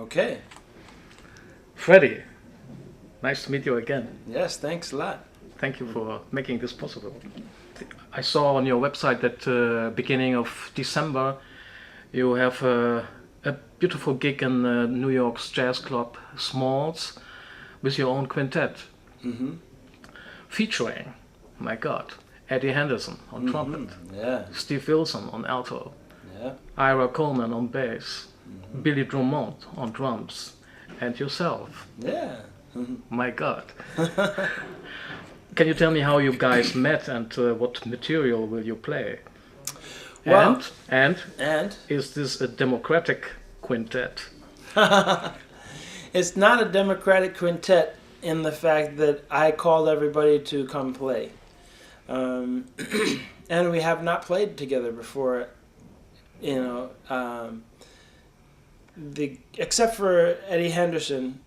Okay. Freddie, nice to meet you again. Yes, thanks a lot. Thank you for making this possible. I saw on your website that beginning of December you have a beautiful gig in New York's jazz club Smalls with your own quintet. Mm-hmm. Featuring, my God, Eddie Henderson on trumpet, Yeah. Steve Wilson on alto, Yeah. Ira Coleman on bass, Billy Drumond on drums, and yourself. Yeah. My God. Can you tell me how you guys met and what material will you play? Well, and and is this a democratic quintet? it's not a democratic quintet in the fact that I called everybody to come play. And we have not played together before, except for Eddie Henderson.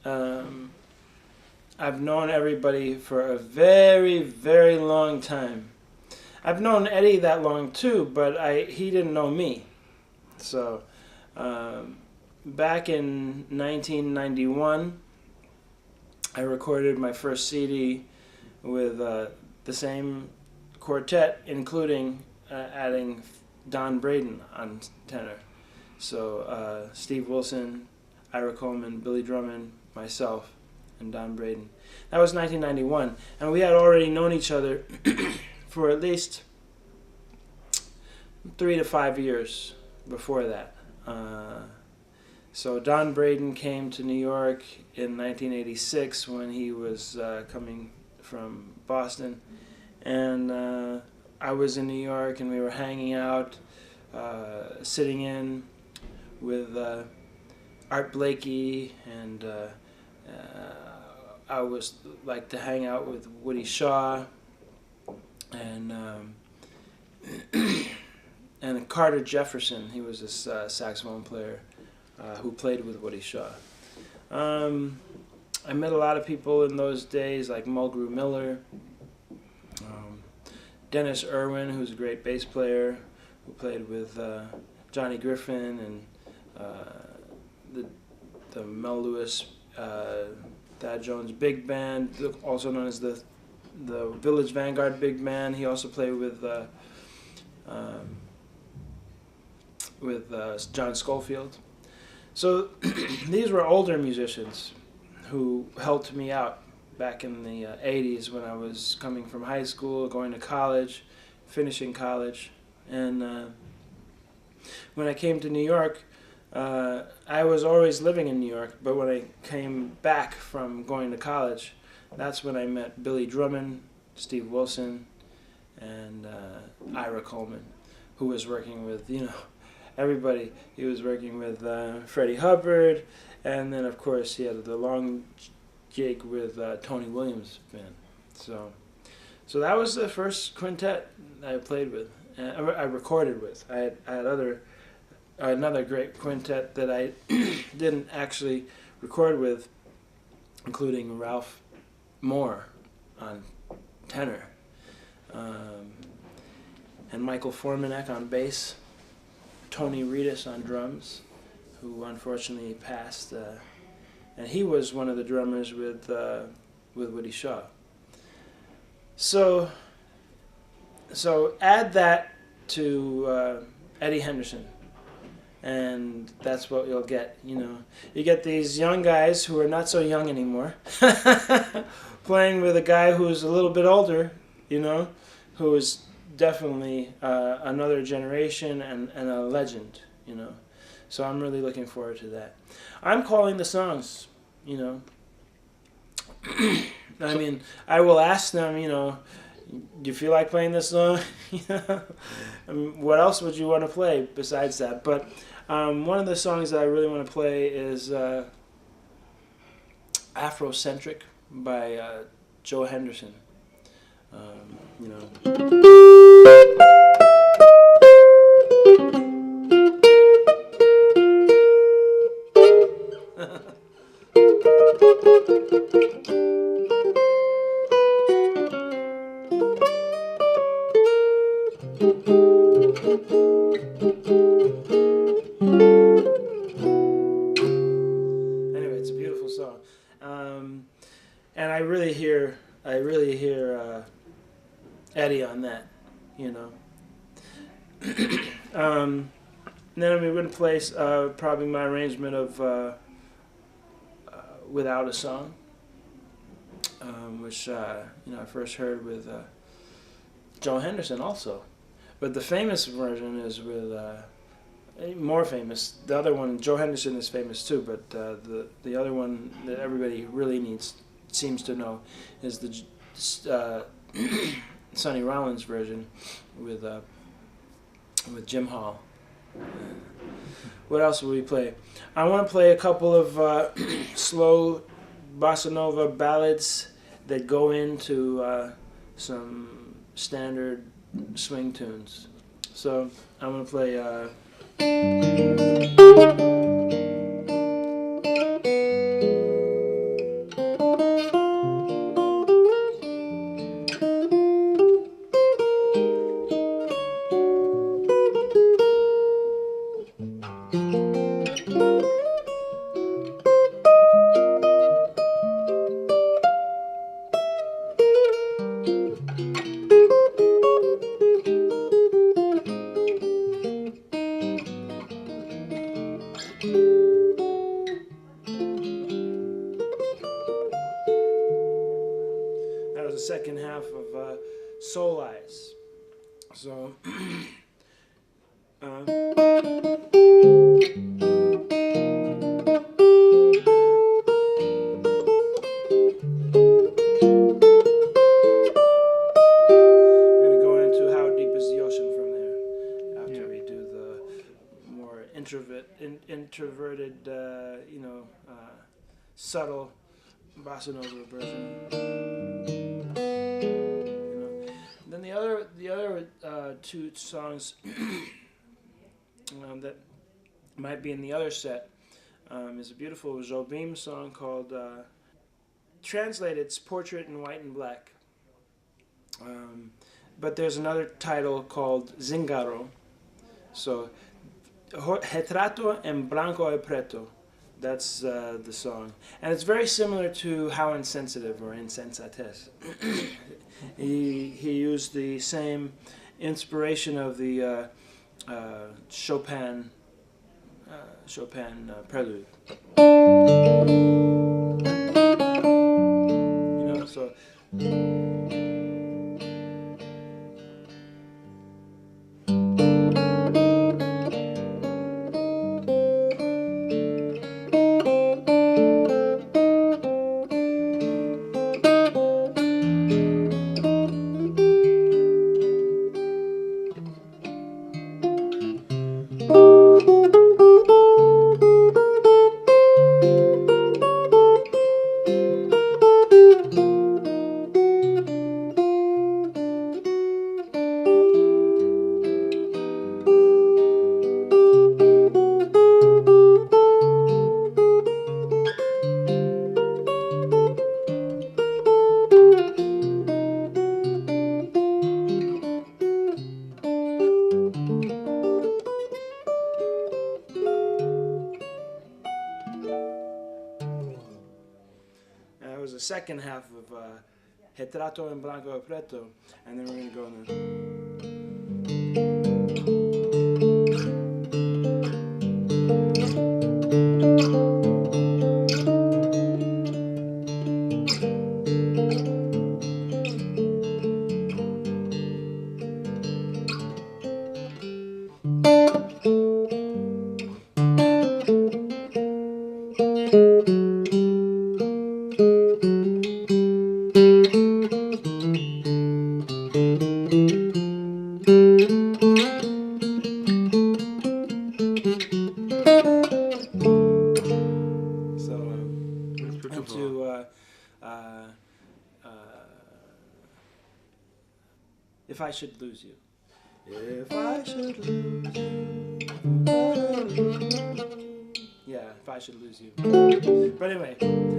I've known everybody for a very, very long time. I've known Eddie that long too, but he didn't know me. So back in 1991, I recorded my first CD with the same quartet, including adding Don Braden on tenor. So Steve Wilson, Ira Coleman, Billy Drumond, myself, and Don Braden. That was 1991, and we had already known each other for at least 3 to 5 years before that. So Don Braden came to New York in 1986 when he was coming from Boston, and I was in New York, and we were hanging out, sitting in with Art Blakey, and I was like to hang out with Woody Shaw, and and Carter Jefferson. He was this saxophone player who played with Woody Shaw. I met a lot of people in those days, like Mulgrew Miller, Dennis Irwin, who's a great bass player, who played with Johnny Griffin and the Mel Lewis, Thad Jones Big Band, also known as the Village Vanguard Big Band. He also played with John Schofield. So these were older musicians who helped me out back in the 80s when I was coming from high school, going to college, finishing college. And when I came to New York, I was always living in New York, but when I came back from going to college, that's when I met Billy Drumond, Steve Wilson, and Ira Coleman, who was working with, everybody. He was working with Freddie Hubbard, and then of course he had the long gig with Tony Williams band. So that was the first quintet I played with, I recorded with. I had another great quintet that I didn't actually record with, including Ralph Moore on tenor, and Michael Formanek on bass, Tony Reedus on drums, who unfortunately passed, and he was one of the drummers with Woody Shaw. So add that to Eddie Henderson, and that's what you'll get. You get these young guys who are not so young anymore, playing with a guy who's a little bit older, who is definitely another generation and a legend, So I'm really looking forward to that. I'm calling the songs, I mean, I will ask them, do you feel like playing this song? I mean, what else would you want to play besides that? But one of the songs that I really want to play is Afrocentric by Joe Henderson. I really hear Eddie on that, you know. Then we're going to play probably my arrangement of Without a Song, which I first heard with Joe Henderson also. But the famous version is with more famous. The other one, Joe Henderson, is famous too, but the other one that everybody really seems to know is the Sonny Rollins version with Jim Hall. What else will we play? I want to play a couple of slow bossa nova ballads that go into some standard swing tunes. So I'm going to play second half of Soul Eyes. So introverted, subtle bossa nova version. Then the other two songs that might be in the other set is a beautiful Jobim song called, translated, it's Portrait in White and Black. But there's another title called Zingaro. So Retrato en Branco e Preto. That's the song. And it's very similar to How Insensitive or Insensatez. He used the same inspiration of the Chopin prelude. So the second half of Retrato en Blanco e Preto, and then we're going to go If I Should Lose You. If I should lose you. Yeah, If I Should Lose You. But anyway,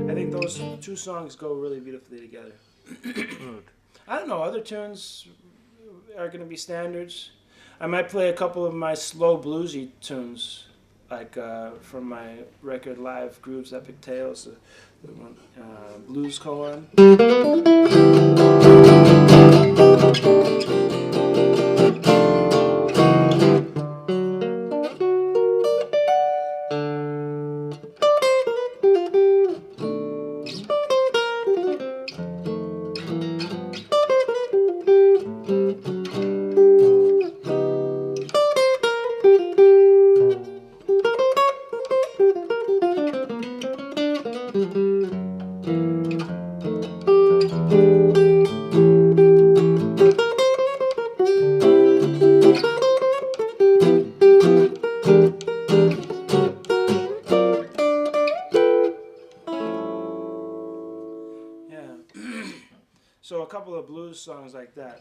I think those two songs go really beautifully together. I don't know, other tunes are going to be standards. I might play a couple of my slow bluesy tunes, like from my record Live Grooves Epic Tales, Blues Koan. blues songs like that.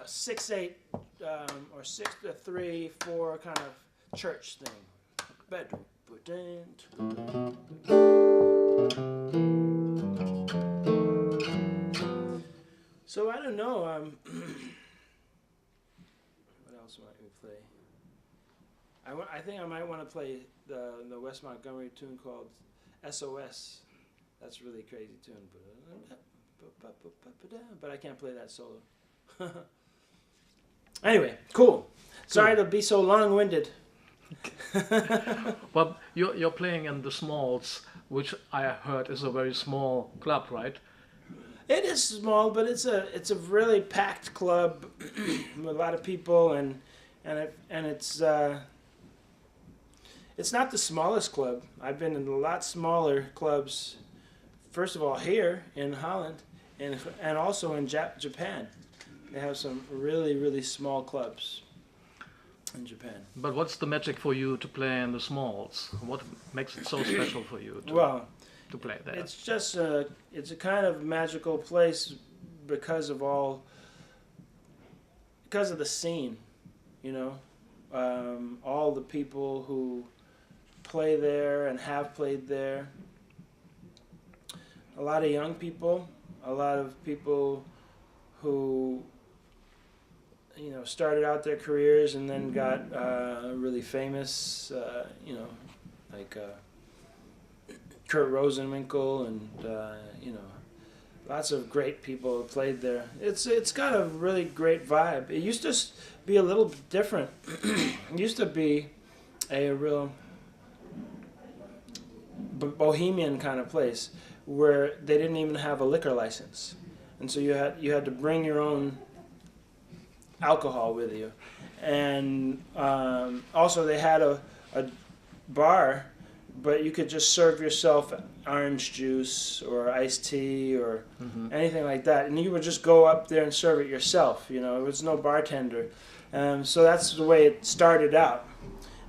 A 6/8 or 6/3/4 kind of church thing. So I don't know. What else might we play? I think I might want to play the Wes Montgomery tune called SOS. That's a really crazy tune, but I can't play that solo. Anyway, cool. Sorry to be so long-winded. Well, you're playing in the Smalls, which I heard is a very small club, right? It is small, but it's a really packed club with a lot of people, and it's not the smallest club. I've been in a lot smaller clubs. First of all, here in Holland, and also in Japan. They have some really, really small clubs in Japan. But what's the magic for you to play in the Smalls? What makes it so special for you to play there? It's just it's a kind of magical place because of the scene, you know. All the people who play there and have played there. A lot of young people, a lot of people who, you know, started out their careers and then got really famous, you know, like Kurt Rosenwinkel and, you know, lots of great people who played there. It's got a really great vibe. It used to be a little different. It used to be a real bohemian kind of place where they didn't even have a liquor license. And so you had to bring your own alcohol with you, and also they had a bar, but you could just serve yourself orange juice or iced tea or anything like that, and you would just go up there and serve it yourself. You know, there was no bartender, so that's the way it started out.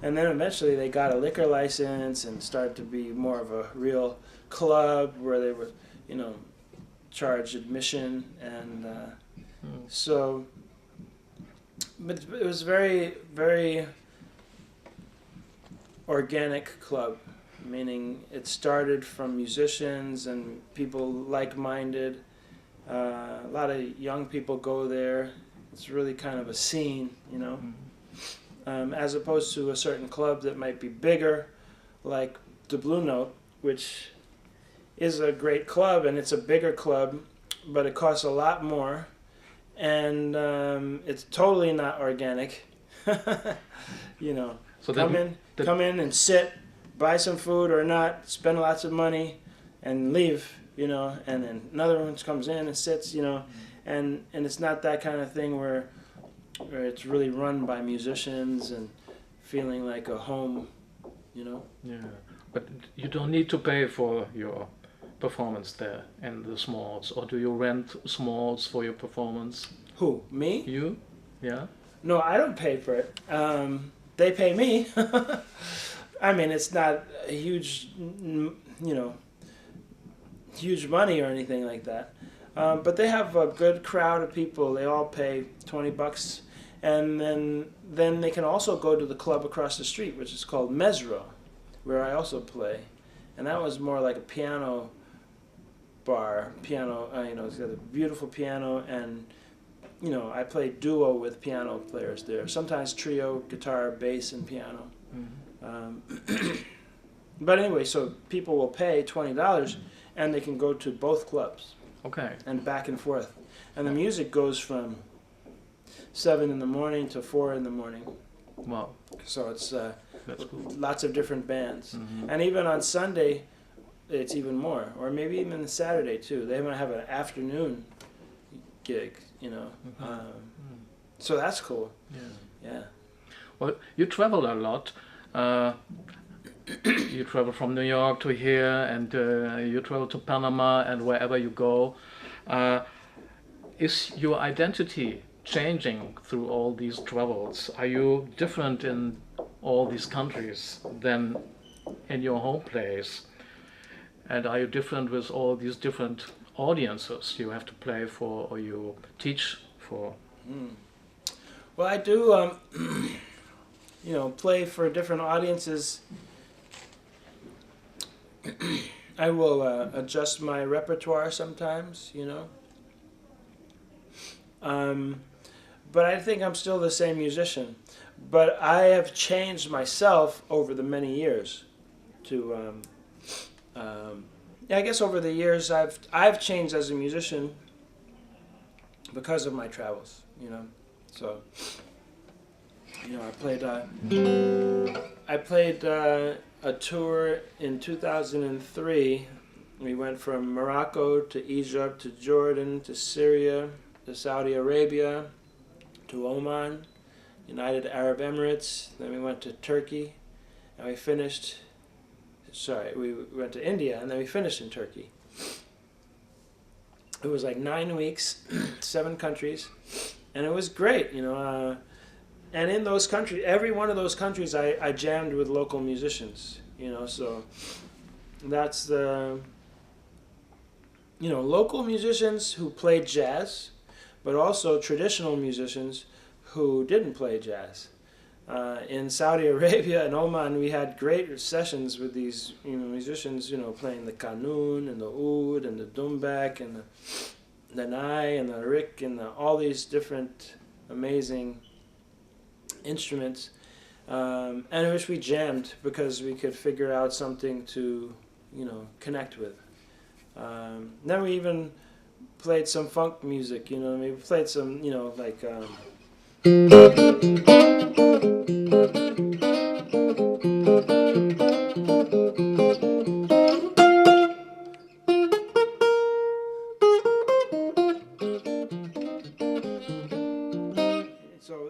And then eventually they got a liquor license and started to be more of a real club where they would, you know, charge admission, and so. But it was very, very organic club, meaning it started from musicians and people like-minded. A lot of young people go there. It's really kind of a scene, you know, as opposed to a certain club that might be bigger, like the Blue Note, which is a great club, and it's a bigger club, but it costs a lot more. And it's totally not organic. You know, so come in and sit, buy some food or not, spend lots of money, and leave. You know, and then another one comes in and sits. You know, and it's not that kind of thing where it's really run by musicians and feeling like a home. You know. Yeah, but you don't need to pay for your performance there in the Smalls, or do you rent Smalls for your performance? Who, me? You? Yeah. No, I don't pay for it. They pay me. I mean, it's not a huge, you know, huge money or anything like that. But they have a good crowd of people. They all pay $20, and then they can also go to the club across the street, which is called Mesro, where I also play, and that was more like a piano bar. Piano, you know, it's got a beautiful piano, and you know, I play duo with piano players there. Sometimes trio, guitar, bass, and piano. But anyway, so people will pay $20, and they can go to both clubs. Okay. And back and forth, and the music goes from 7 in the morning to 4 in the morning. Wow. So it's that's cool. Lots of different bands, and even on Sunday, it's even more, or maybe even Saturday too. They might have an afternoon gig, you know. So that's cool. Yeah. Well, you travel a lot. You travel from New York to here, and you travel to Panama, and wherever you go. Is your identity changing through all these travels? Are you different in all these countries than in your home place? And are you different with all these different audiences you have to play for or you teach for? Well, I do, you know, play for different audiences. I will adjust my repertoire sometimes, you know. But I think I'm still the same musician. But I have changed myself over the many years to... yeah, I guess over the years I've changed as a musician because of my travels, you know. So, you know, I played a tour in 2003. We went from Morocco to Egypt to Jordan to Syria to Saudi Arabia to Oman, United Arab Emirates. Then we went to Turkey, and we finished. We went to India, and then we finished in Turkey. It was like 9 weeks, 7 countries, and it was great, you know. And in those countries, every one of those countries, I jammed with local musicians, you know. So that's the, you know, local musicians who played jazz, but also traditional musicians who didn't play jazz. In Saudi Arabia and Oman, we had great sessions with these, you know, musicians, you know, playing the kanun and the oud and the dumbek and the nai and the rik and all these different amazing instruments, and in which we jammed because we could figure out something to, you know, connect with. Then we even played some funk music, you know. We played some, you know, like. So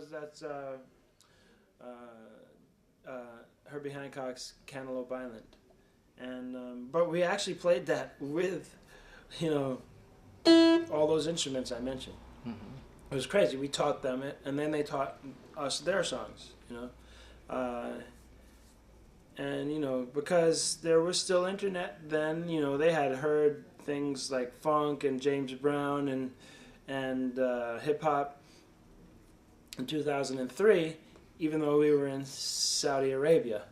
that's Herbie Hancock's Cantaloupe Island, and but we actually played that with, you know, all those instruments I mentioned. It was crazy. We taught them it, and then they taught us their songs, you know. And, you know, because there was still internet then, you know, they had heard things like funk and James Brown and hip-hop in 2003, even though we were in Saudi Arabia.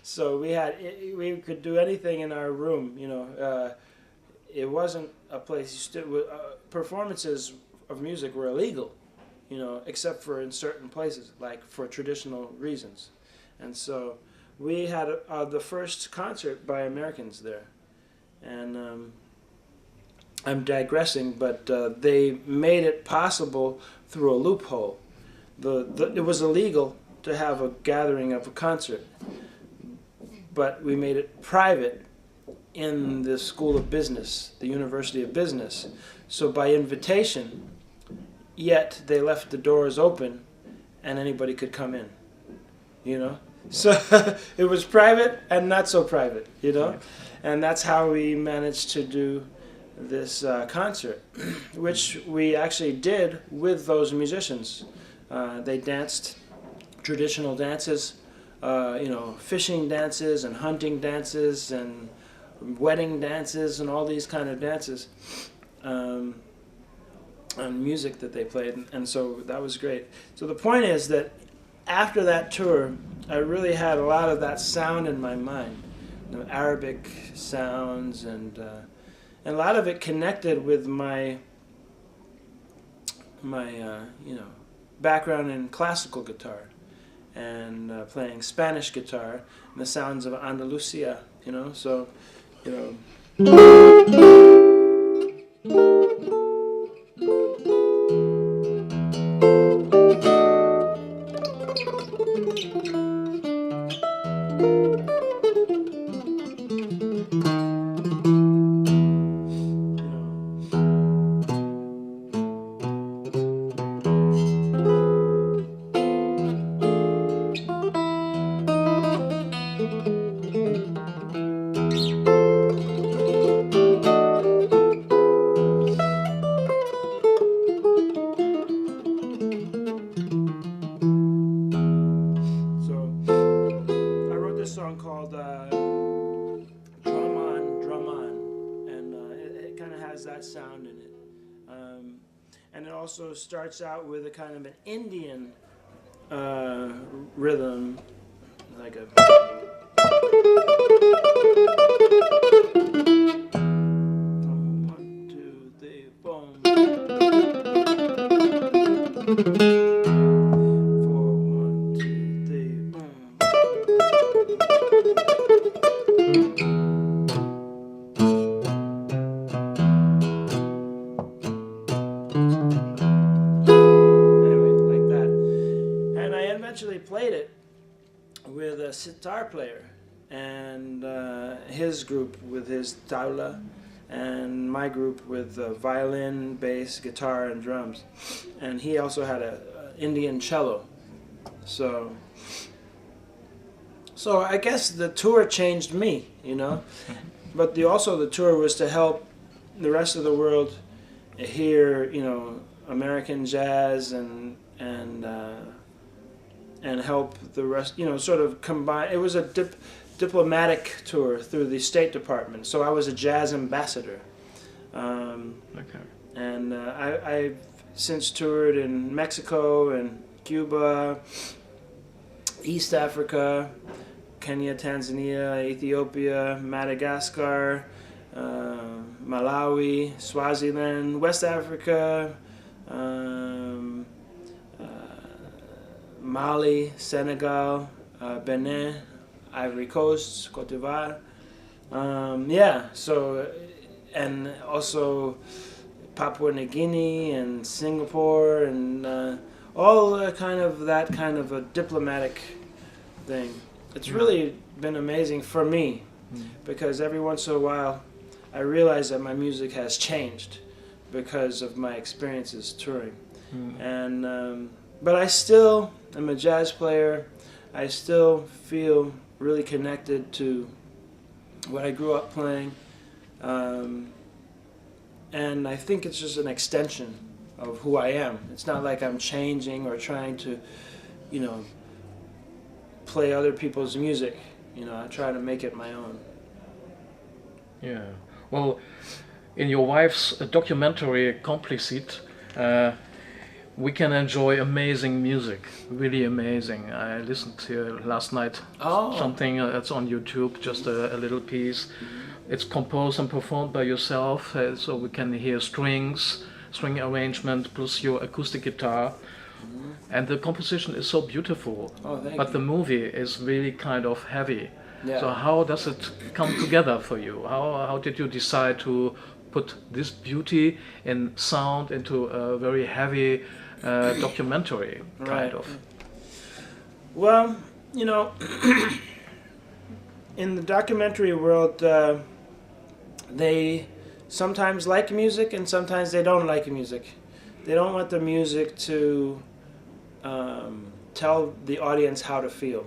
So we could do anything in our room, you know. It wasn't a place performances of music were illegal, you know, except for in certain places, like for traditional reasons. And so we had the first concert by Americans there. And I'm digressing, but they made it possible through a loophole. It was illegal to have a gathering of a concert, but we made it private in the School of Business, the University of Business. So by invitation, yet they left the doors open and anybody could come in, you know? So it was private and not so private, you know? And that's how we managed to do this concert, which we actually did with those musicians. They danced traditional dances, you know, fishing dances and hunting dances and wedding dances and all these kind of dances, and music that they played, and so that was great. So the point is that after that tour, I really had a lot of that sound in my mind, you know, Arabic sounds, and a lot of it connected with my you know, background in classical guitar and playing Spanish guitar and the sounds of Andalusia, you know. So, you know. has that sound in it. And it also starts out with a kind of an Indian rhythm, like a... One, two, three, boom. 4, 1, 2, 3, boom. Eventually played it with a sitar player and his group with his tabla, and my group with violin, bass, guitar, and drums. And he also had a Indian cello. So I guess the tour changed me, you know. But also the tour was to help the rest of the world hear, you know, American jazz and help the rest, you know, sort of combine. It was a diplomatic tour through the State Department, so I was a jazz ambassador. Okay. And I've since toured in Mexico and Cuba, East Africa, Kenya, Tanzania, Ethiopia, Madagascar, Malawi, Swaziland, West Africa, Mali, Senegal, Benin, Ivory Coast, Cote d'Ivoire. Yeah, so, and also Papua New Guinea and Singapore and all kind of that kind of a diplomatic thing. It's really been amazing for me because every once in a while I realize that my music has changed because of my experiences touring. And but I still am a jazz player. I still feel really connected to what I grew up playing. And I think it's just an extension of who I am. It's not like I'm changing or trying to, you know, play other people's music. You know, I try to make it my own. Yeah. Well, in your wife's documentary Complicit, we can enjoy amazing music, really amazing. I listened to last night something that's on YouTube, just a little piece. It's composed and performed by yourself, so we can hear string arrangement plus your acoustic guitar. And the composition is so beautiful, but the movie is really kind of heavy. Yeah. So how does it come together for you? How did you decide to put this beauty in sound into a very heavy documentary, kind of? Well, you know, in the documentary world, they sometimes like music and sometimes they don't like music. They don't want the music to tell the audience how to feel,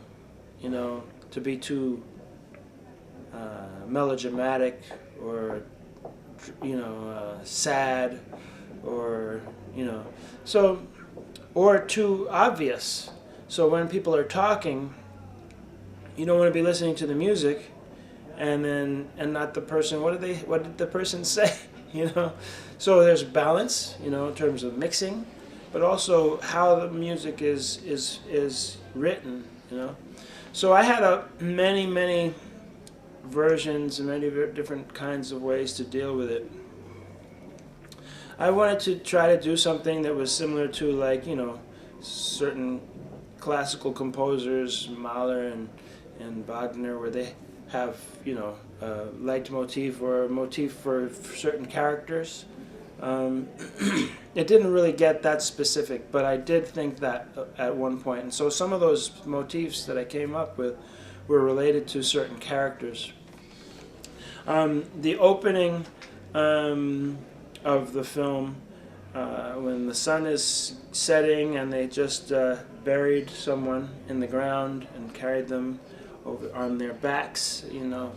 you know, to be too melodramatic or, you know, sad or, you know, so, or too obvious. So when people are talking, you don't want to be listening to the music and not the person. What did the person say? You know, so there's balance, you know, in terms of mixing, but also how the music is written, you know. So I had many versions and many different kinds of ways to deal with it. I wanted to try to do something that was similar to, like, you know, certain classical composers, Mahler and Wagner, where they have, you know, a leitmotif or a motif for certain characters. It didn't really get that specific, but I did think that at one point. And so some of those motifs that I came up with were related to certain characters. The opening of the film, when the sun is setting and they just buried someone in the ground and carried them over on their backs, you know,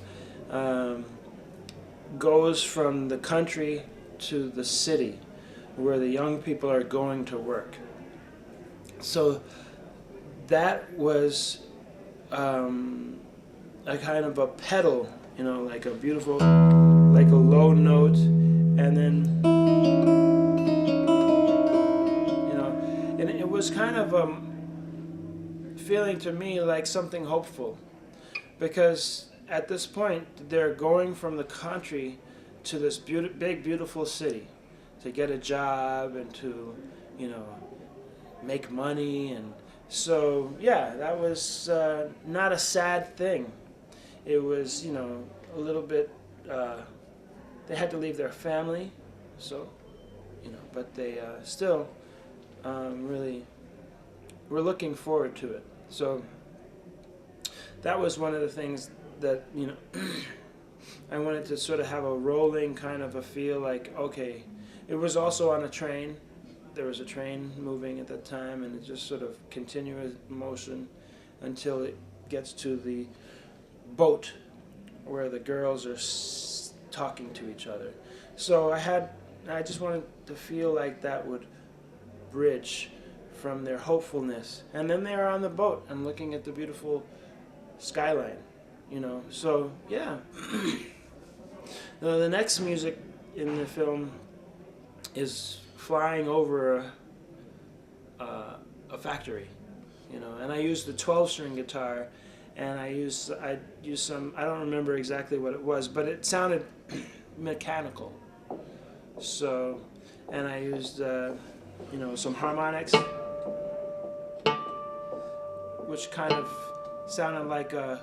goes from the country to the city where the young people are going to work. So that was a kind of a pedal, you know, like a beautiful, like a low note, and then, you know, and it was kind of feeling to me like something hopeful, because at this point they're going from the country to this big beautiful city to get a job and to, you know, make money. And so yeah, that was not a sad thing. It was, you know, a little bit, they had to leave their family, so, you know, but they still really were looking forward to it. So that was one of the things that, you know, I wanted to sort of have a rolling kind of a feel like, okay, it was also on a train. There was a train moving at that time, and it just sort of continuous motion until it gets to the boat where the girls are talking to each other. So I just wanted to feel like that would bridge from their hopefulness, and then they are on the boat and looking at the beautiful skyline, you know. So yeah. Now, the next music in the film is flying over a factory, you know, and I used the 12-string guitar, and I used some, I don't remember exactly what it was, but it sounded mechanical. So, and I used you know, some harmonics, which kind of sounded like a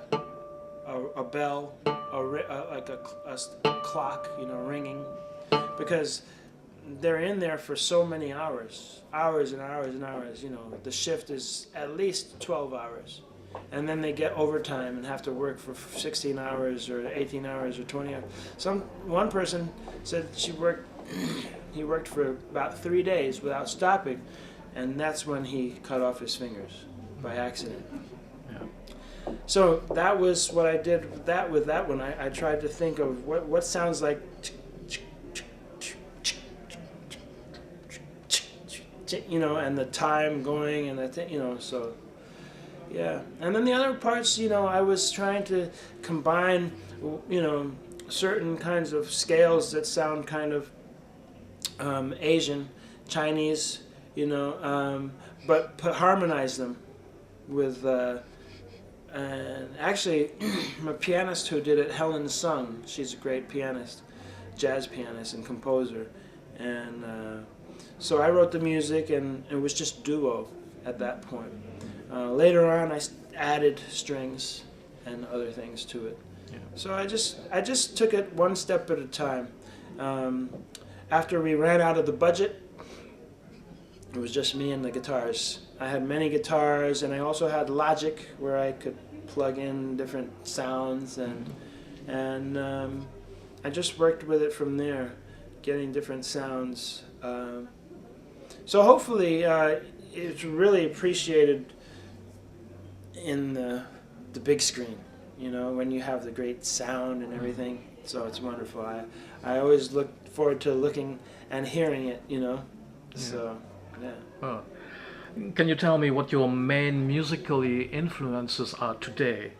bell, like a clock, you know, ringing, because they're in there for so many hours and hours and hours. You know, the shift is at least 12 hours, and then they get overtime and have to work for 16 hours or 18 hours or 20 hours. One person said he worked for about 3 days without stopping, and that's when he cut off his fingers by accident. Yeah. So that was what I did with that one. I tried to think of what sounds like, you know, and the time going and the thing, you know, so yeah. And then the other parts, you know, I was trying to combine, you know, certain kinds of scales that sound kind of Asian, Chinese, you know, but harmonize them with, and actually a pianist who did it, Helen Sung, she's a great pianist, jazz pianist and composer, and so I wrote the music, and it was just duo at that point. Later on I added strings and other things to it. Yeah. So I just took it one step at a time. After we ran out of the budget, it was just me and the guitars. I had many guitars, and I also had Logic where I could plug in different sounds, and I just worked with it from there, getting different sounds. So hopefully it's really appreciated in the big screen, you know, when you have the great sound and everything. So it's wonderful. I always look forward to looking and hearing it, you know. Yeah. So, yeah. Oh. Can you tell me what your main musically influences are today?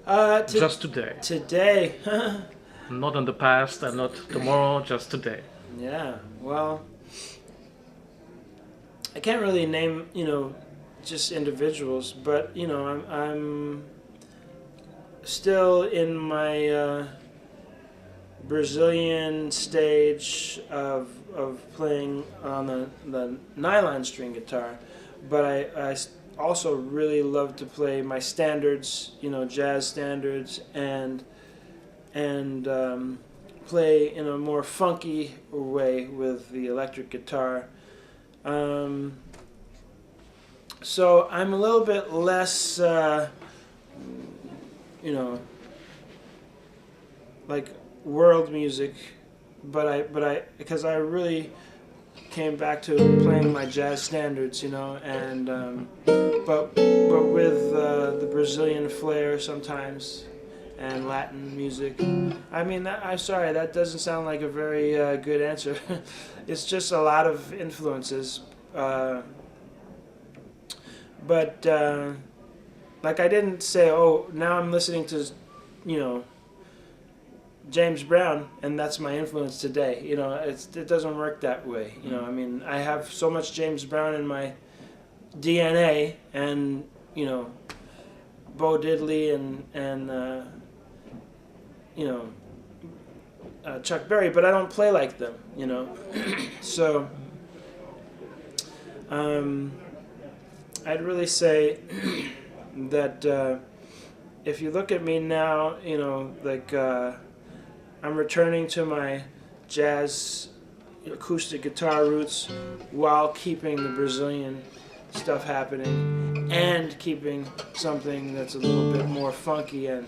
Just today. Today. Not in the past and not tomorrow, just today. Yeah, well, I can't really name, you know, just individuals, but, you know, I'm still in my Brazilian stage of playing on the nylon string guitar, but I also really love to play my standards, you know, jazz standards, and play in a more funky way with the electric guitar. So I'm a little bit less, you know, like world music, but because I really came back to playing my jazz standards, you know, and but with the Brazilian flair sometimes, and Latin music. I mean, I'm sorry, that doesn't sound like a very good answer. It's just a lot of influences. But like I didn't say, oh, now I'm listening to, you know, James Brown, and that's my influence today. You know, it doesn't work that way. You know, I mean, I have so much James Brown in my DNA, and you know, Bo Diddley and you know, Chuck Berry, but I don't play like them. You know, so I'd really say that if you look at me now, you know, like I'm returning to my jazz acoustic guitar roots while keeping the Brazilian stuff happening and keeping something that's a little bit more funky and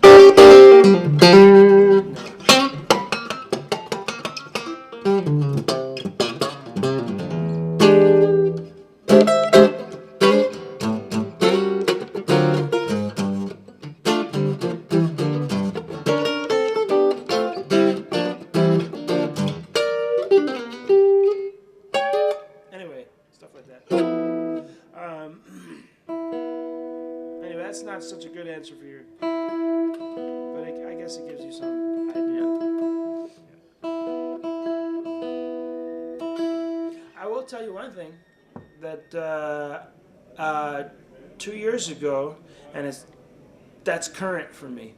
anyway, that's not such a good answer for you, but I guess it gives you some idea. I will tell you one thing, that 2 years ago, and that's current for me,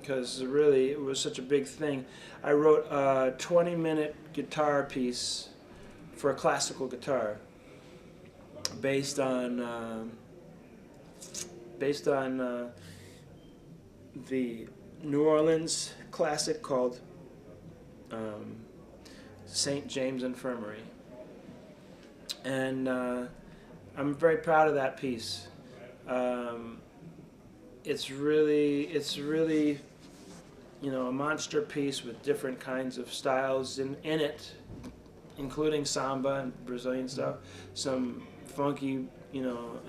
because really it was such a big thing. I wrote a 20-minute guitar piece for a classical guitar, based on the New Orleans classic called St. James Infirmary, and I'm very proud of that piece. It's really, you know, a monster piece with different kinds of styles in it, including samba and Brazilian stuff, some funky, you know,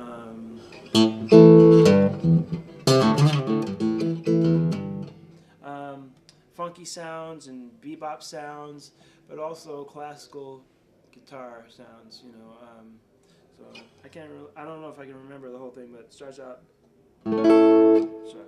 funky sounds and bebop sounds, but also classical guitar sounds, you know. So I don't know if I can remember the whole thing, but it starts out. Sorry.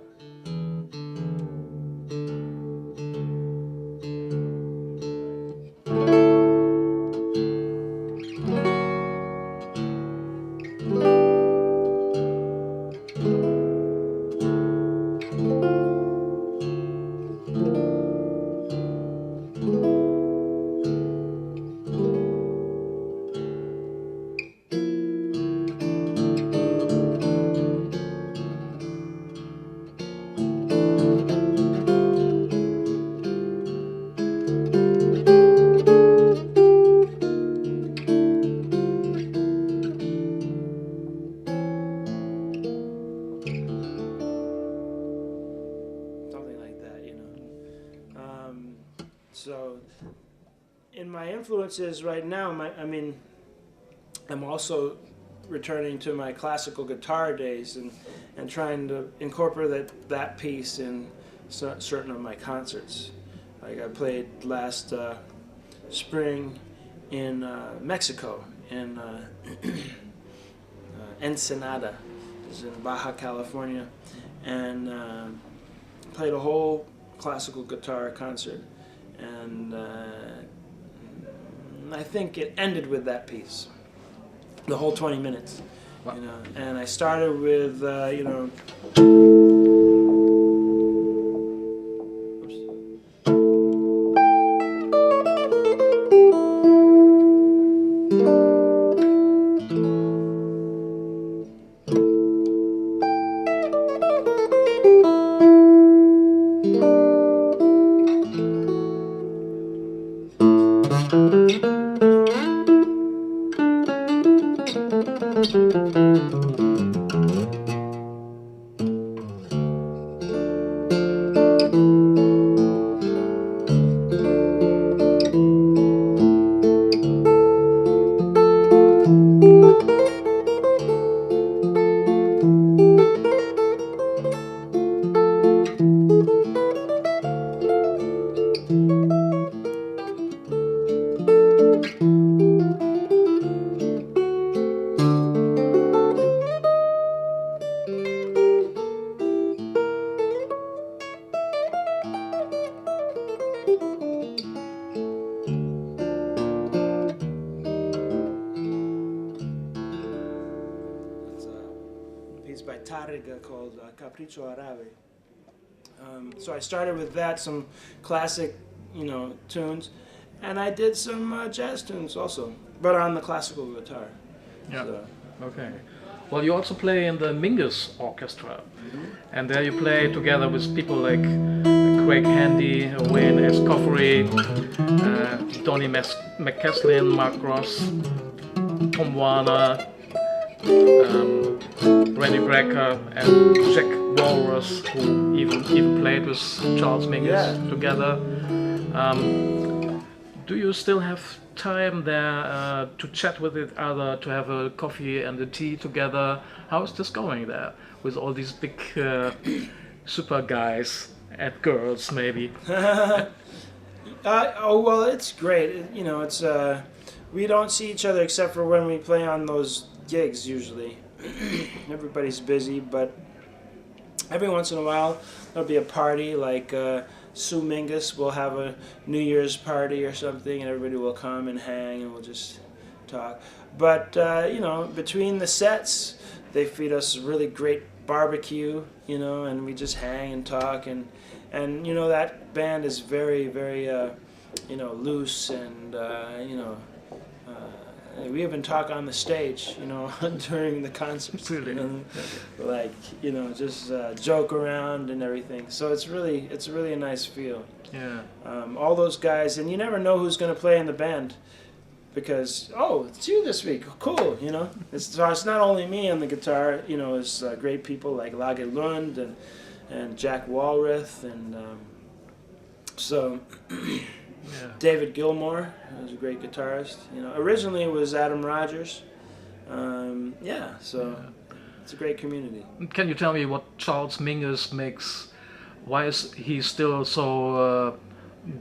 So, in my influences right now, I'm also returning to my classical guitar days and trying to incorporate that piece in certain of my concerts. Like I played last spring in Mexico, in Ensenada, it's in Baja California, and played a whole classical guitar concert. And I think it ended with that piece, the whole 20 minutes. Wow. You know. And I started with, you know. By Targa called Capriccio Arabe. So I started with that, some classic, tunes, and I did some jazz tunes also, but on the classical guitar. Yeah. So. Okay. Well, you also play in the Mingus Orchestra, and there you play together with people like Craig Handy, Wayne Escoffery, Donnie McCaslin, Mark Ross, Tom Warner, Freddie Brecker, and Jack Walrus, who even played with Charles Mingus together. Do you still have time there to chat with each other, to have a coffee and a tea together? How is this going there with all these big super guys and girls, maybe? Well, it's great. It's we don't see each other except for when we play on those gigs usually. Everybody's busy, but every once in a while there'll be a party like Sue Mingus will have a New Year's party or something, and everybody will come and hang and we'll just talk. But between the sets they feed us really great barbecue, and we just hang and talk, and that band is very, very loose, and we even talk on the stage, during the concerts. Really? Just joke around and everything. So it's really a nice feel. Yeah. All those guys, and you never know who's going to play in the band, because it's you this week. Cool, It's not only me on the guitar. It's great people like Lage Lund and Jack Walrath, and so. Yeah. David Gilmour was a great guitarist. Originally it was Adam Rogers. It's a great community. Can you tell me what Charles Mingus makes? Why is he still so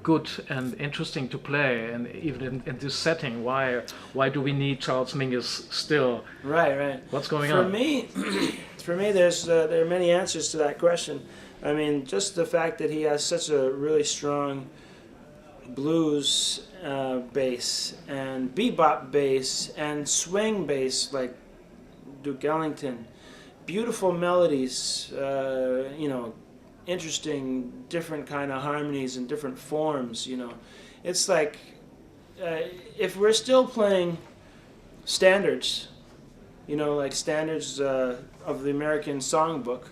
good and interesting to play, and even in this setting? Why do we need Charles Mingus still? Right. What's going on? For me, there are many answers to that question. I mean, just the fact that he has such a really strong blues bass and bebop bass and swing bass like Duke Ellington, beautiful melodies, interesting different kind of harmonies and different forms. It's like if we're still playing standards, like standards of the American songbook,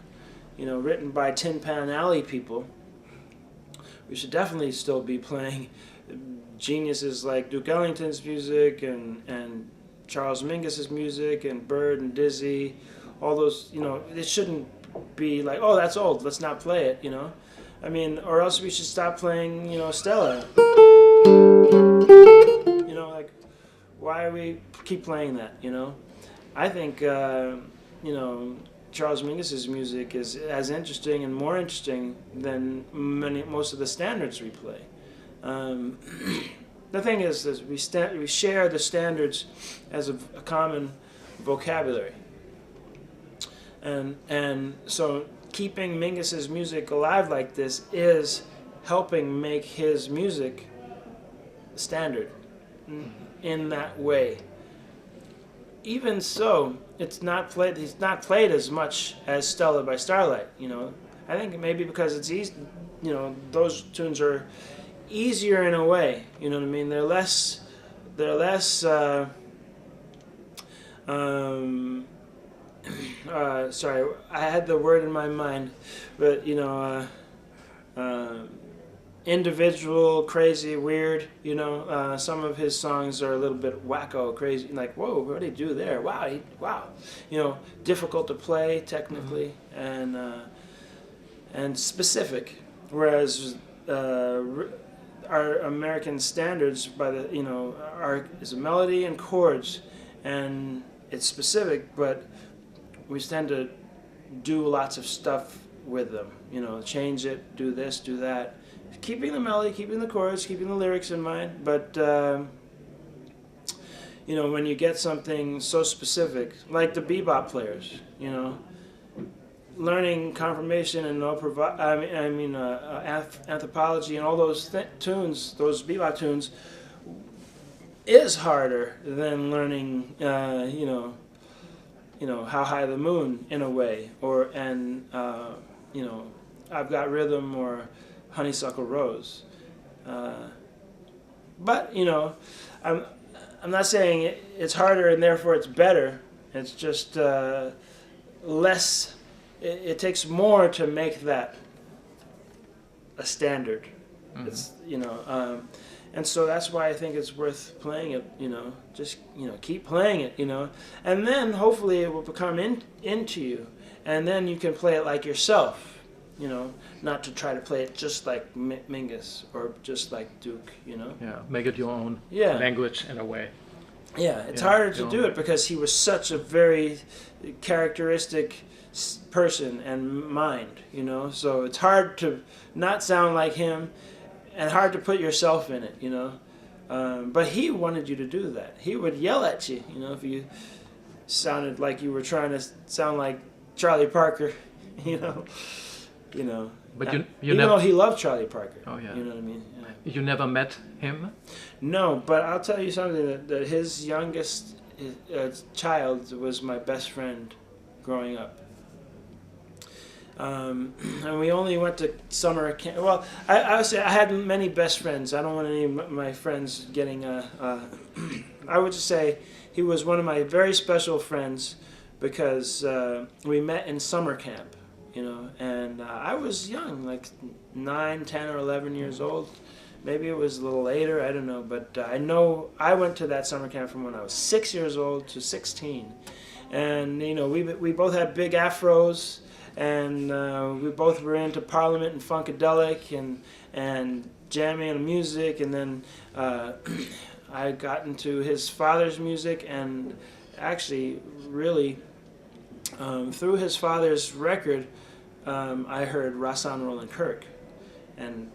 written by Tin Pan Alley people, we should definitely still be playing geniuses like Duke Ellington's music and Charles Mingus's music and Bird and Dizzy, all those. It shouldn't be like, that's old, let's not play it. I mean, or else we should stop playing, Stella. Why we keep playing that? I think Charles Mingus's music is as interesting and more interesting than most of the standards we play. The thing is we share the standards as a common vocabulary, and so keeping Mingus's music alive like this is helping make his music standard in that way. Even so, he's not played as much as Stella by Starlight. I think maybe because it's easy. Those tunes are easier in a way. You know what I mean? They're less. Sorry, I had the word in my mind, but individual, crazy, weird. Some of his songs are a little bit wacko, crazy, like, whoa, what did he do there? Wow. Difficult to play technically and specific. Whereas our American standards is a melody and chords, and it's specific, but we tend to do lots of stuff with them. Change it, do this, do that. Keeping the melody, keeping the chords, keeping the lyrics in mind, but when you get something so specific, like the bebop players, learning confirmation and anthropology and all those tunes, those bebop tunes, is harder than learning, How High the Moon in a way, I've Got Rhythm or Honeysuckle Rose. But I'm not saying it's harder and therefore it's better. It's just less. It takes more to make that a standard. Mm-hmm. It's and so that's why I think it's worth playing it. Just keep playing it. And then hopefully it will become into you, and then you can play it like yourself. Not to try to play it just like Mingus or just like Duke. Yeah, make it your own language in a way. Yeah, it's harder to do it because he was such a very characteristic person and mind, So it's hard to not sound like him and hard to put yourself in it, But he wanted you to do that. He would yell at you, if you sounded like you were trying to sound like Charlie Parker, But even though he loved Charlie Parker. Oh, yeah. You know what I mean? Yeah. You never met him? No, but I'll tell you something, that his youngest child was my best friend growing up. And we only went to summer camp. Well, I would say I had many best friends. I don't want any of my friends getting... I would just say he was one of my very special friends because we met in summer camp. And I was young, like 9, 10, or 11 years old. Maybe it was a little later, I don't know. But I know I went to that summer camp from when I was 6 years old to 16. And, we both had big afros, and we both were into Parliament and Funkadelic and jamming on music. And then I got into his father's music, and actually really through his father's record, I heard Rassan Roland Kirk, and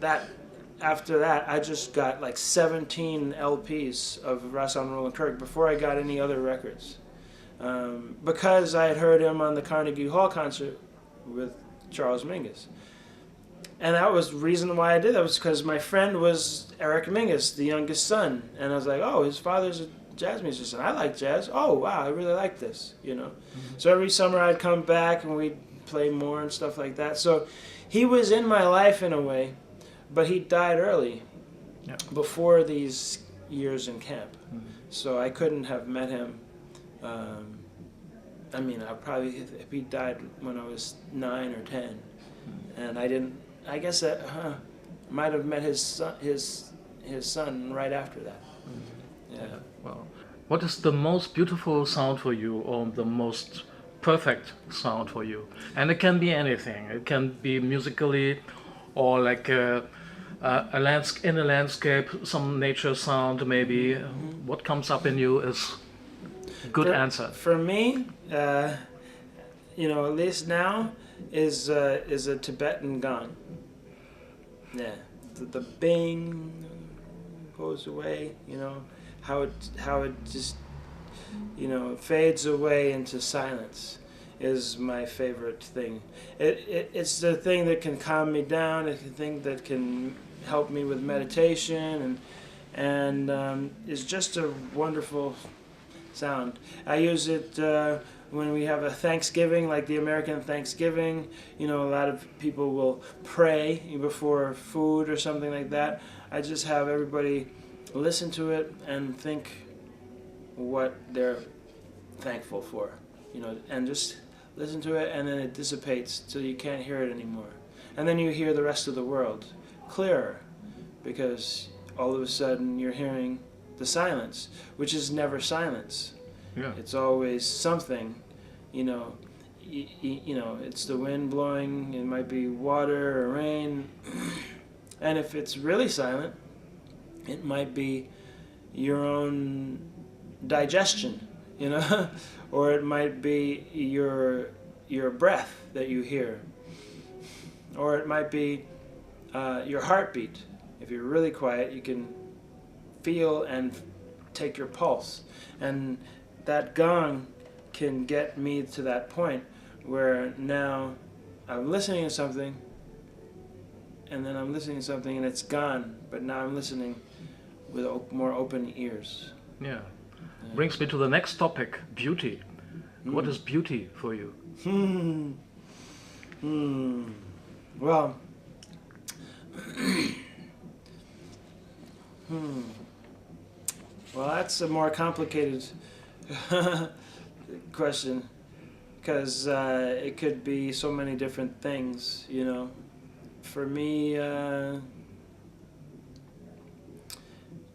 after that I just got like 17 LPs of Rassan Roland Kirk before I got any other records, because I had heard him on the Carnegie Hall concert with Charles Mingus, and that was the reason why I did that, was because my friend was Eric Mingus, the youngest son, and I was like, oh, his father's a jazz musician. I like jazz. Oh, wow, I really like this, Mm-hmm. So every summer I'd come back and we'd play more and stuff like that. So he was in my life in a way, but he died early, before these years in camp. Mm-hmm. So I couldn't have met him. I probably, if he died when I was 9 or 10, and I guess that might have met his son right after that. Mm-hmm. Yeah. Well, what is the most beautiful sound for you, or the most perfect sound for you? And it can be anything. It can be musically, or like in a landscape, some nature sound maybe. Mm-hmm. What comes up in you is a good answer. For me, at least now, is a Tibetan gong. Yeah, the bing goes away. How it just fades away into silence is my favorite thing. It's the thing that can calm me down. It's the thing that can help me with meditation, and it's just a wonderful sound. I use it when we have a Thanksgiving, like the American Thanksgiving. A lot of people will pray before food or something like that. I just have everybody listen to it and think what they're thankful for, and just listen to it, and then it dissipates till you can't hear it anymore. And then you hear the rest of the world clearer, because all of a sudden you're hearing the silence, which is never silence. Yeah. It's always something, it's the wind blowing, it might be water or rain, and if it's really silent, it might be your own digestion, or it might be your breath that you hear, or it might be your heartbeat. If you're really quiet, you can feel and take your pulse, and that gong can get me to that point where now I'm listening to something, and then I'm listening to something and it's gone, but now I'm listening with more open ears. Yeah. Brings me to the next topic, beauty. What is beauty for you? Well, well, that's a more complicated question, because it could be so many different things, you know. For me,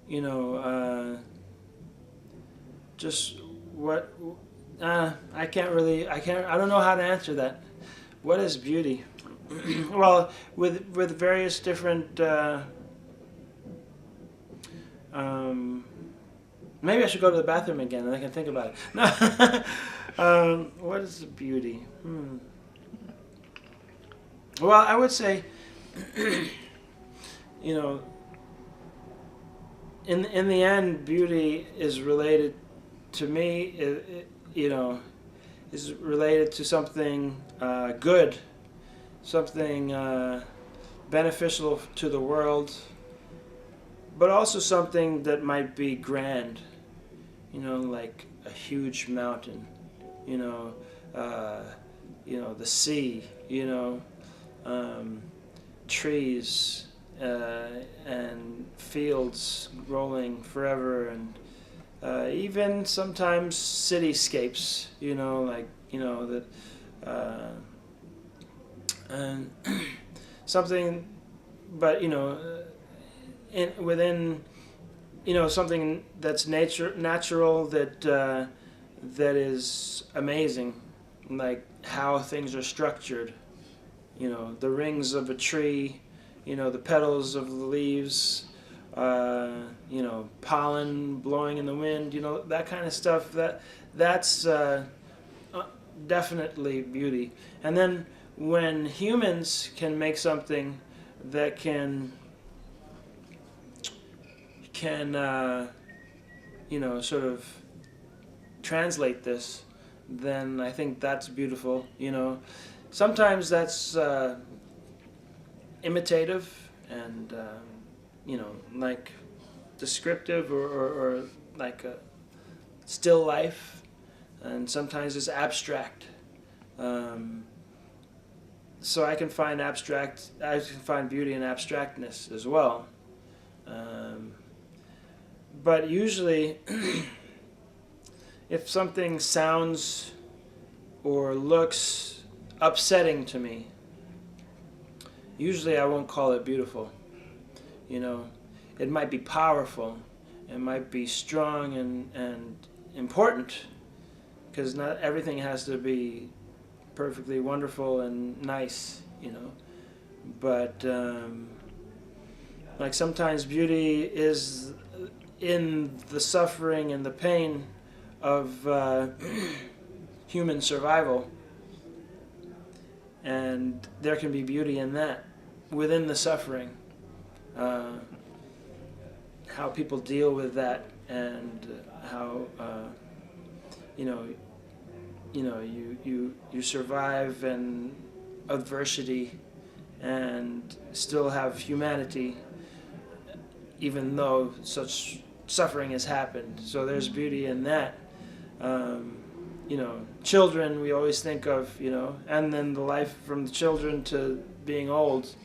you know, just what, I don't know how to answer that. What is beauty? Well, with various different, maybe I should go to the bathroom again and I can think about it. No. What is beauty? Well, I would say, you know, in the end, beauty is related to me. You know, is related to something good, something beneficial to the world, but also something that might be grand. You know, like a huge mountain. You know, the sea. You know. Trees and fields rolling forever, and even sometimes cityscapes, you know, like, you know, that and something, but, you know, within, you know, something that's natural, that is amazing, like how things are structured. You know, the rings of a tree, you know, the petals of the leaves, you know, pollen blowing in the wind, you know, that kind of stuff. That's definitely beauty. And then when humans can make something that can you know, sort of translate this, then I think that's beautiful, you know. Sometimes that's imitative and, you know, like descriptive or like a still life, and sometimes it's abstract. So I can find beauty in abstractness as well. But usually, if something sounds or looks upsetting to me, usually I won't call it beautiful. You know, it might be powerful, it might be strong and important, because not everything has to be perfectly wonderful and nice, you know. But like sometimes beauty is in the suffering and the pain of human survival. And there can be beauty in that, within the suffering, how people deal with that, and how you survive and adversity, and still have humanity, even though such suffering has happened. So there's beauty in that. You know, children we always think of, you know, and then the life from the children to being old.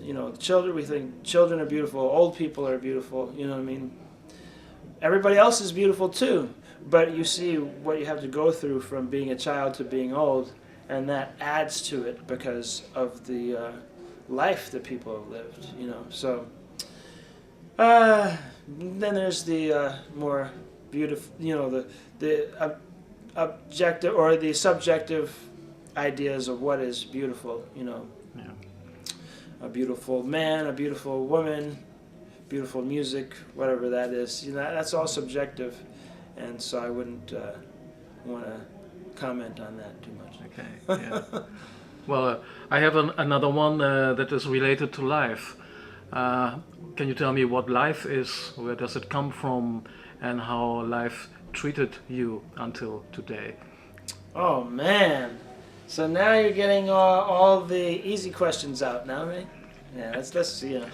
You know, children, we think children are beautiful, old people are beautiful, you know what I mean? Everybody else is beautiful too, but you see what you have to go through from being a child to being old, and that adds to it because of the life that people have lived, you know. So then there's the more beautiful, you know, the objective or the subjective ideas of what is beautiful, you know. Yeah. A beautiful man, a beautiful woman, beautiful music, whatever that is, you know, that's all subjective, and so I wouldn't want to comment on that too much. Okay. Yeah. Well, I have another one that is related to life. Can you tell me what life is? Where does it come from, and how life treated you until today? Oh man, So now you're getting all the easy questions out now, right? Yeah, that's yeah.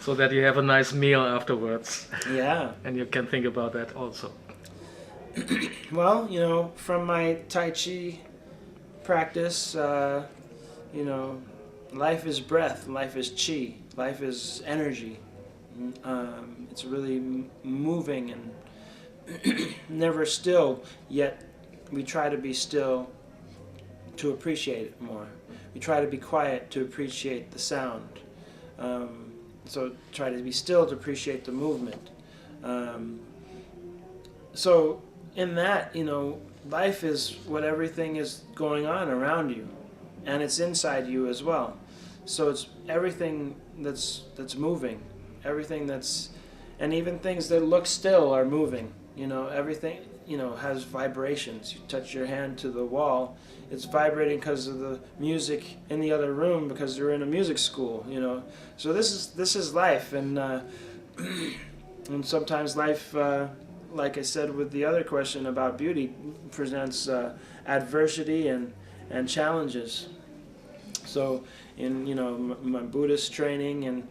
So that you have a nice meal afterwards. Yeah. And you can think about that also. Well, from my Tai Chi practice, life is breath, life is chi, life is energy. It's really moving and never still, yet we try to be still to appreciate it more. We try to be quiet to appreciate the sound. So try to be still to appreciate the movement. So in that, life is what everything is going on around you, and it's inside you as well. So it's everything that's moving, everything that's, and even things that look still are moving. Everything has vibrations. You touch your hand to the wall, it's vibrating because of the music in the other room because you're in a music school. So this is life, and and sometimes life, like I said with the other question about beauty, presents adversity and challenges. So in my Buddhist training, and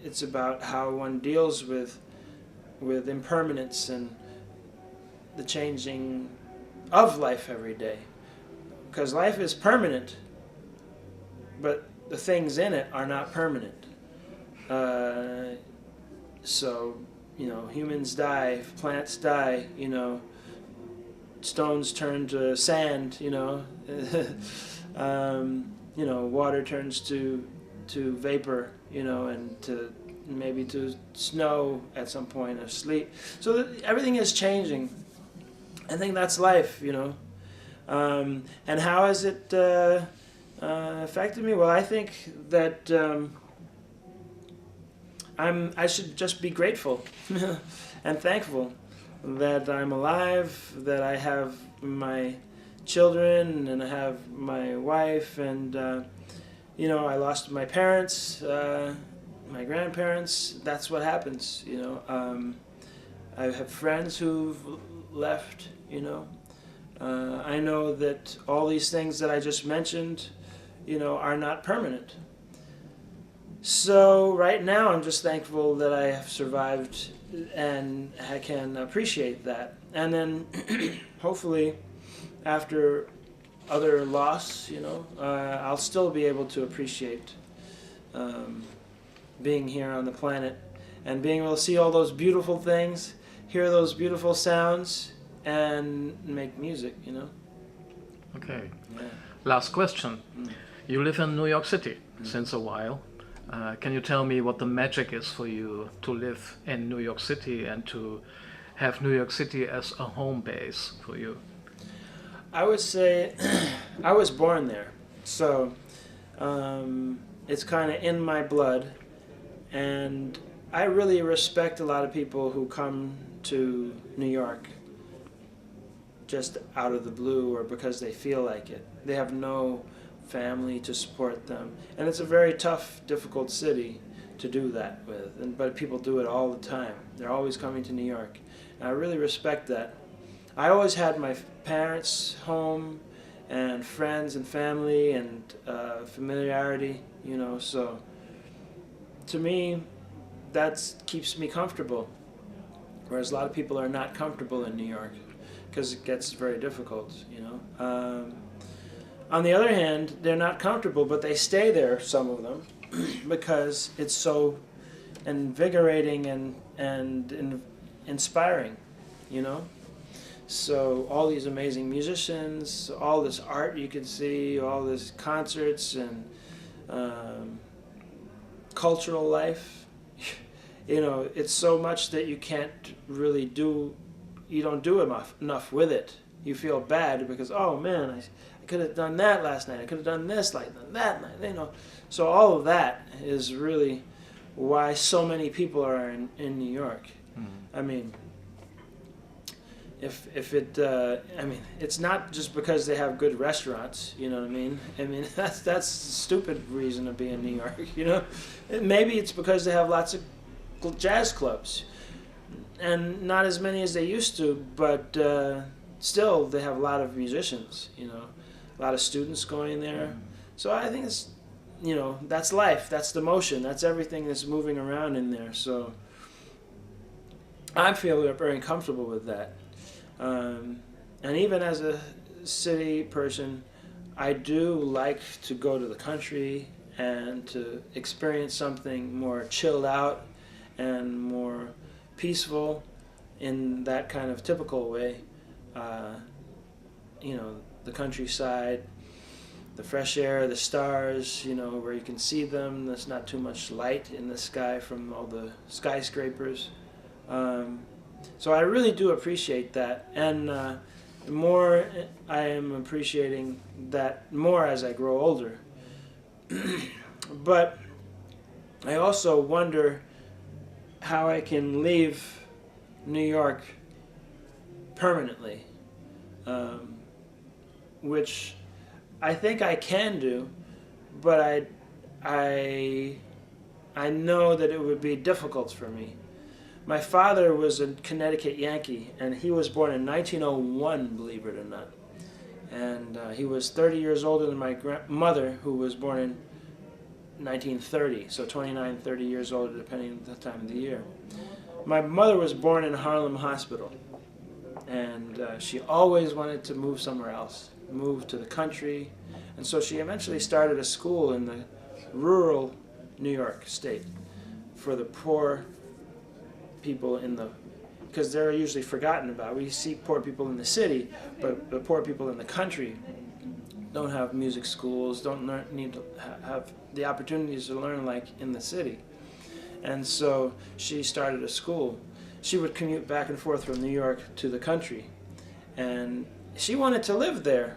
it's about how one deals with impermanence and the changing of life every day, because life is permanent, but the things in it are not permanent. So humans die, plants die, stones turn to sand, water turns to vapor, and to maybe to snow at some point, or sleet. So everything is changing. I think that's life, and how has it affected me? Well, I think that I should just be grateful and thankful that I'm alive, that I have my children, and I have my wife, and I lost my parents, my grandparents. That's what happens, I have friends who've left, I know that all these things that I just mentioned, are not permanent. So right now I'm just thankful that I have survived, and I can appreciate that. And then hopefully after other loss, I'll still be able to appreciate being here on the planet, and being able to see all those beautiful things, hear those beautiful sounds, and make music, Okay. Yeah. Last question. You live in New York City since a while. Can you tell me what the magic is for you to live in New York City and to have New York City as a home base for you? I would say I was born there, so it's kind of in my blood, and I really respect a lot of people who come to New York just out of the blue or because they feel like it. They have no family to support them, and it's a very tough, difficult city to do that with, but people do it all the time. They're always coming to New York, and I really respect that. I always had my parents home and friends and family and familiarity, so to me that keeps me comfortable, whereas a lot of people are not comfortable in New York because it gets very difficult, On the other hand, they're not comfortable, but they stay there, some of them, because it's so invigorating and inspiring, So all these amazing musicians, all this art you can see, all these concerts and cultural life, it's so much that you can't really do, you don't do enough with it. You feel bad because, oh man, I could have done that last night, I could have done this like that night, So all of that is really why so many people are in New York. I mean, if it, it's not just because they have good restaurants, you know what I mean? I mean, that's a stupid reason to be in New York, Maybe it's because they have lots of jazz clubs, and not as many as they used to, but still they have a lot of musicians, you know, a lot of students going there. So I think it's, you know, that's life, that's the motion, that's everything that's moving around in there. So I feel very comfortable with that. And even as a city person, I do like to go to the country and to experience something more chilled out and more peaceful in that kind of typical way. You know, the countryside, the fresh air, the stars, you know, where you can see them. There's not too much light in the sky from all the skyscrapers. So I really do appreciate that. And the more I am appreciating that more as I grow older. But I also wonder how I can leave New York permanently, which I think I can do, but I know that it would be difficult for me. My father was a Connecticut Yankee, and he was born in 1901, believe it or not. And he was 30 years older than my mother, who was born in 1930, so 29, 30 years older, depending on the time of the year. My mother was born in Harlem Hospital, and she always wanted to move somewhere else, move to the country, and so she eventually started a school in the rural New York state for the poor people in the, because they're usually forgotten about. We see poor people in the city, but the poor people in the country don't have music schools, don't need to have the opportunities to learn like in the city. And so she started a school. She would commute back and forth from New York to the country, and she wanted to live there.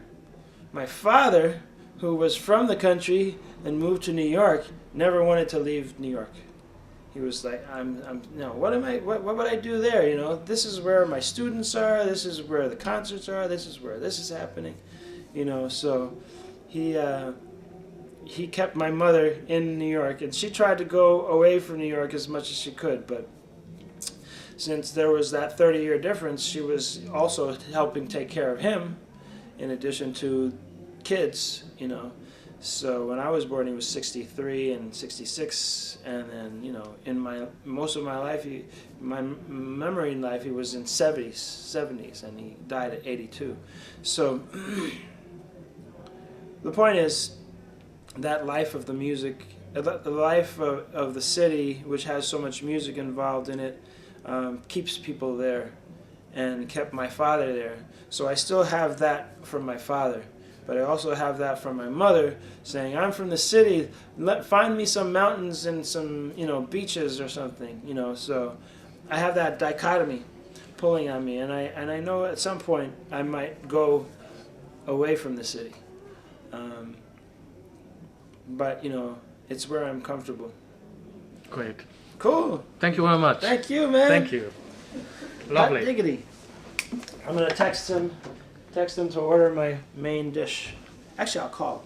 My father, who was from the country and moved to New York, never wanted to leave New York. He was like, what would I do there? You know, this is where my students are, this is where the concerts are, this is where this is happening. You know, so he kept my mother in New York, and she tried to go away from New York as much as she could, but since there was that 30-year difference, she was also helping take care of him in addition to kids, you know. So when I was born, he was 63 and 66, and then, you know, in most of my life, my memory in life, he was in 70s, and he died at 82. So the point is that life of the music, the life of the city, which has so much music involved in it, keeps people there, and kept my father there. So I still have that from my father. But I also have that from my mother, saying, I'm from the city, find me some mountains and some, you know, beaches or something, you know. So I have that dichotomy pulling on me, and I know at some point I might go away from the city. But, you know, it's where I'm comfortable. Great. Cool. Thank you very much. Thank you, man. Thank you. Lovely. Hot diggity. I'm going to text him to order my main dish. Actually, I'll call.